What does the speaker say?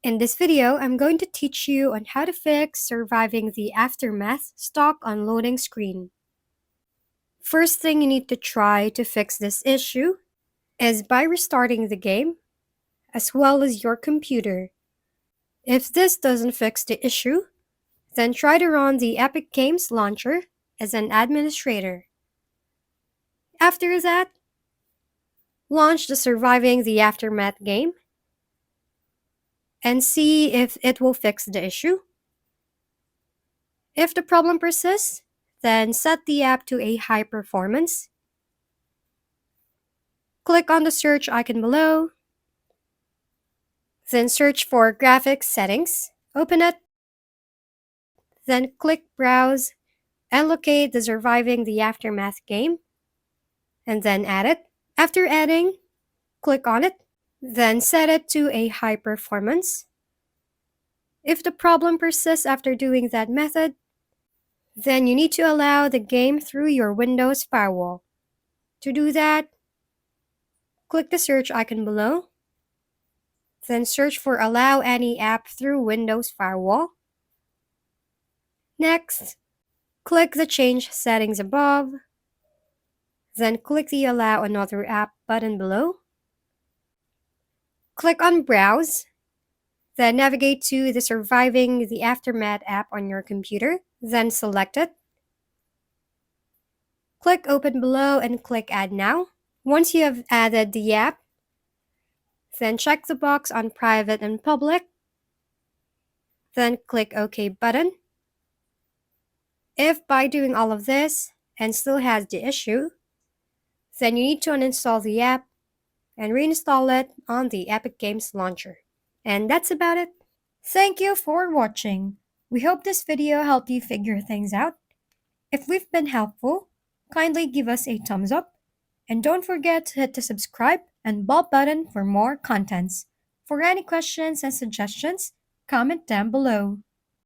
In this video, I'm going to teach you on how to fix surviving the aftermath stuck on loading screen. First thing you need to try to fix this issue is by restarting the game as well as your computer. If this doesn't fix the issue, then try to run the Epic Games launcher as an administrator. After that, launch the Surviving the Aftermath game and see if it will fix the issue. If the problem persists, then set the app to a high performance. Click on the search icon below. Then search for graphics settings. Open it. Then click browse and locate the Surviving the Aftermath game. And then add it. After adding, click on it. Then set it to a high performance. If the problem persists after doing that method, then you need to allow the game through your Windows Firewall. To do that, click the search icon below. Then search for Allow Any App Through Windows Firewall. Next, click the Change Settings above. Then click the Allow Another App button below. Click on Browse. Then navigate to the Surviving the Aftermath app on your computer. Then select it. Click Open below and click Add Now. Once you have added the app, then check the box on Private and Public. Then click OK button. If by doing all of this and still has the issue, then you need to uninstall the app and reinstall it on the Epic Games launcher. And that's about it. Thank you for watching. We hope this video helped you figure things out. If we've been helpful, kindly give us a thumbs up. And don't forget to hit the subscribe and bell button for more contents. For any questions and suggestions, comment down below.